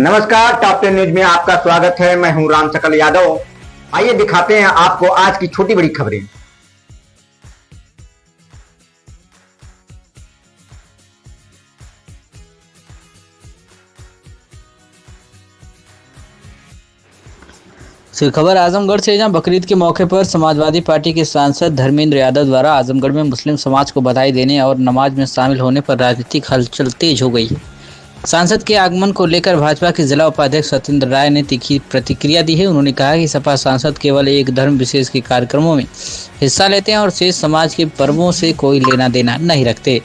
नमस्कार, top 10 news में आपका स्वागत है। मैं हूं राम सकल यादव। आइए दिखाते हैं आपको आज की छोटी बड़ी खबरें। खबर आजमगढ़ से, जहां बकरीद के मौके पर समाजवादी पार्टी के सांसद धर्मेंद्र यादव द्वारा आजमगढ़ में मुस्लिम समाज को बधाई देने और नमाज में शामिल होने पर राजनीतिक हलचल तेज हो गई है। सांसद के आगमन को लेकर भाजपा के जिला उपाध्यक्ष सत्येंद्र राय ने तीखी प्रतिक्रिया दी है। उन्होंने कहा कि सपा सांसद केवल एक धर्म विशेष के कार्यक्रमों में हिस्सा लेते हैं और शेष समाज के पर्वों से कोई लेना देना नहीं रखते।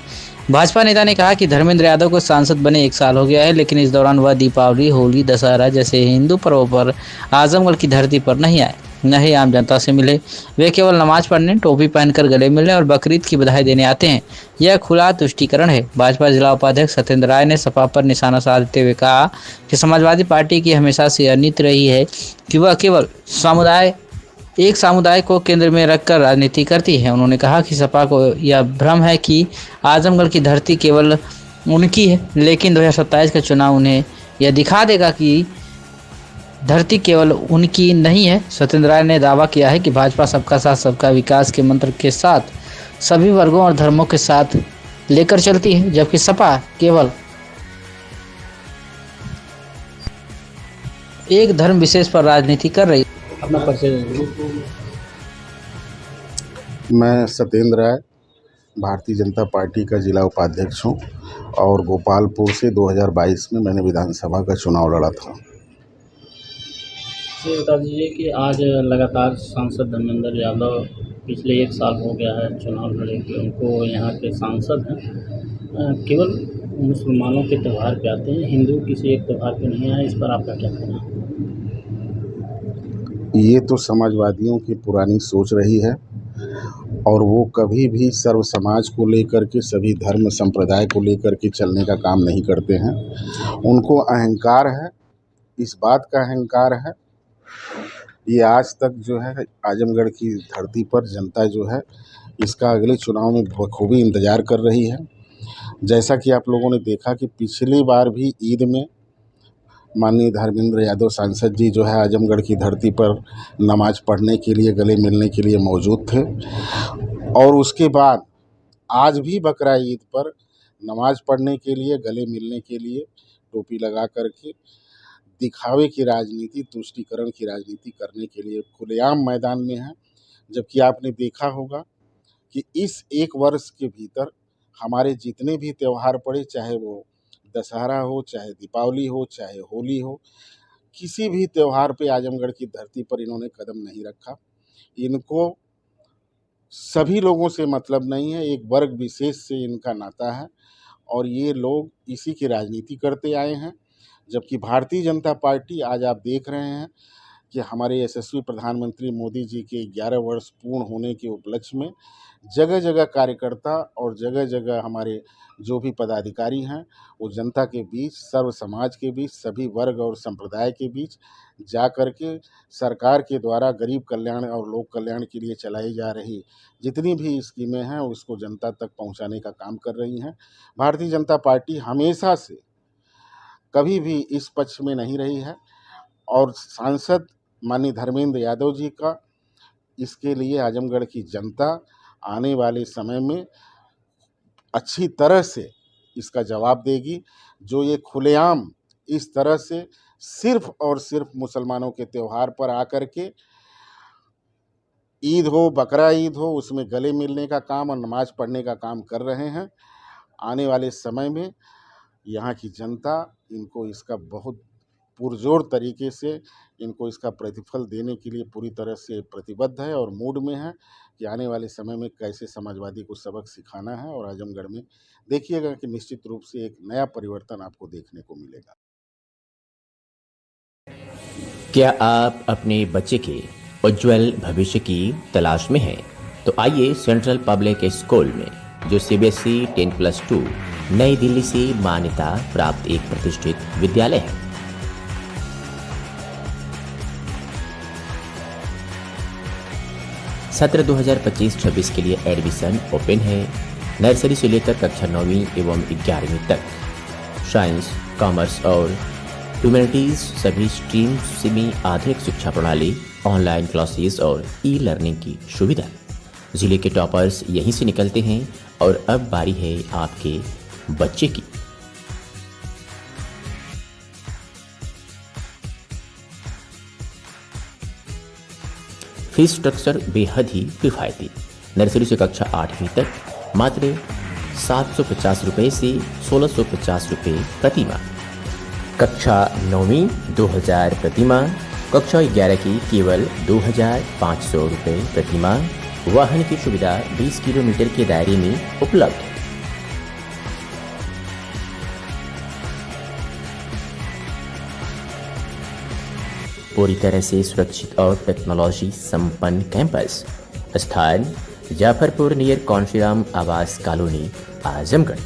भाजपा नेता ने कहा कि धर्मेंद्र यादव को सांसद बने 1 साल हो गया है, लेकिन इस दौरान वह दीपावली, होली, दशहरा जैसे हिंदू पर्वों पर आजमगढ़ की धरती पर नहीं आए, न ही आम जनता से मिले। वे केवल नमाज पढ़ने, टोपी पहनकर गले मिलने और बकरीद की बधाई देने आते हैं। यह खुला तुष्टीकरण है। भाजपा जिला उपाध्यक्ष सत्येंद्र राय ने सपा पर निशाना साधते हुए कहा कि समाजवादी पार्टी की हमेशा से यह नीति रही है कि वह केवल एक समुदाय को केंद्र में रखकर राजनीति करती है। उन्होंने कहा कि सपा को यह भ्रम है कि आजमगढ़ की धरती केवल उनकी है, लेकिन 2027 का चुनाव उन्हें यह दिखा देगा कि धरती केवल उनकी नहीं है। सत्येंद्र राय ने दावा किया है कि भाजपा सबका साथ सबका विकास के मंत्र के साथ सभी वर्गों और धर्मों के साथ लेकर चलती है, जबकि सपा केवल एक धर्म विशेष पर राजनीति कर रही है। अपना परिचय। मैं सत्येंद्र राय भारतीय जनता पार्टी का जिला उपाध्यक्ष हूँ और गोपालपुर से 2022 में मैंने विधानसभा का चुनाव लड़ा था। ये बता दीजिए कि आज लगातार सांसद धर्मेंद्र यादव पिछले 1 साल हो गया है चुनाव लड़े कि उनको यहाँ के सांसद हैं, केवल मुसलमानों के त्यौहार पे आते हैं, हिंदू किसी एक त्यौहार पे नहीं आए। इस पर आपका क्या कहना है? ये तो समाजवादियों की पुरानी सोच रही है और वो कभी भी सर्व समाज को लेकर के, सभी धर्म संप्रदाय को लेकर के चलने का काम नहीं करते हैं। उनको अहंकार है, इस बात का अहंकार है। ये आज तक जो है आजमगढ़ की धरती पर जनता जो है इसका अगले चुनाव में बखूबी इंतज़ार कर रही है। जैसा कि आप लोगों ने देखा कि पिछली बार भी ईद में माननीय धर्मेंद्र यादव सांसद जी जो है आजमगढ़ की धरती पर नमाज पढ़ने के लिए, गले मिलने के लिए मौजूद थे और उसके बाद आज भी बकरा ईद पर नमाज पढ़ने के लिए, गले मिलने के लिए, टोपी लगा करके दिखावे की राजनीति, तुष्टीकरण की राजनीति करने के लिए खुलेआम मैदान में है। जबकि आपने देखा होगा कि इस 1 वर्ष के भीतर हमारे जितने भी त्यौहार पड़े, चाहे वो दशहरा हो, चाहे दीपावली हो, चाहे होली हो, किसी भी त्यौहार पे आजमगढ़ की धरती पर इन्होंने कदम नहीं रखा। इनको सभी लोगों से मतलब नहीं है, एक वर्ग विशेष से इनका नाता है और ये लोग इसी की राजनीति करते आए हैं। जबकि भारतीय जनता पार्टी, आज आप देख रहे हैं कि हमारे यशस्वी प्रधानमंत्री मोदी जी के 11 वर्ष पूर्ण होने के उपलक्ष्य में जगह जगह कार्यकर्ता और जगह जगह हमारे जो भी पदाधिकारी हैं वो जनता के बीच, सर्व समाज के बीच, सभी वर्ग और संप्रदाय के बीच जा कर के सरकार के द्वारा गरीब कल्याण और लोक कल्याण के लिए चलाई जा रही जितनी भी स्कीमें हैं उसको जनता तक पहुंचाने का काम कर रही हैं। भारतीय जनता पार्टी हमेशा से कभी भी इस पक्ष में नहीं रही है और सांसद माननीय धर्मेंद्र यादव जी का इसके लिए आजमगढ़ की जनता आने वाले समय में अच्छी तरह से इसका जवाब देगी। जो ये खुलेआम इस तरह से सिर्फ और सिर्फ मुसलमानों के त्यौहार पर आकर के ईद हो, बकरा ईद हो, उसमें गले मिलने का काम और नमाज पढ़ने का काम कर रहे हैं, आने वाले समय में यहाँ की जनता इनको इसका बहुत पुरजोर तरीके से इनको इसका प्रतिफल देने के लिए पूरी तरह से प्रतिबद्ध है और मूड में है कि आने वाले समय में कैसे समाजवादी को सबक सिखाना है और आजमगढ़ में देखिएगा कि निश्चित रूप से एक नया परिवर्तन आपको देखने को मिलेगा। क्या आप अपने बच्चे के उज्जवल भविष्य की तलाश में हैं? तो आइए सेंट्रल पब्लिक स्कूल में, जो CBSE 10+2 नई दिल्ली से मान्यता प्राप्त एक प्रतिष्ठित विद्यालय है। सत्र 2025-26 के लिए एडमिशन ओपन है। नर्सरी से लेकर कक्षा 9वीं एवं 11वीं तक। साइंस, कॉमर्स और ह्यूमैनिटीज सभी स्ट्रीम में आधुनिक शिक्षा प्रणाली, ऑनलाइन क्लासेस और ई लर्निंग की सुविधा। जिले के टॉपर्स यहीं से निकलते हैं और अब बारी है आपके बच्चे की। फीस स्ट्रक्चर बेहद ही किफायती। नर्सरी से कक्षा 8वीं तक मात्र 750 रुपये से 1650 रुपये प्रति माह। कक्षा 9वीं 2000 प्रति माह। कक्षा 11 की केवल 2500 रुपये प्रति माह। वाहन की सुविधा 20 किलोमीटर के दायरे में उपलब्ध है। पूरी तरह से सुरक्षित और टेक्नोलॉजी संपन्न कैंपस। स्थान जाफरपुर नियर कौनशीराम आवास कॉलोनी, आजमगढ़।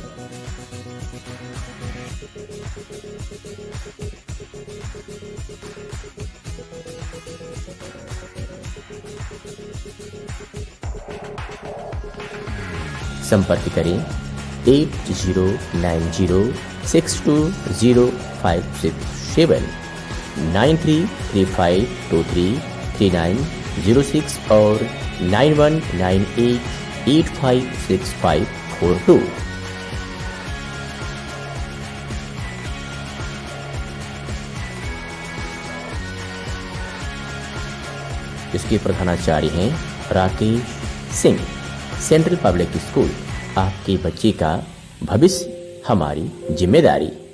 संपर्क करें 8090620567 9335233906 और 9198856542। इसके प्रधानाचार्य हैं Rakesh Singh. Central public school, आपके बच्चे का भविष्य हमारी जिम्मेदारी।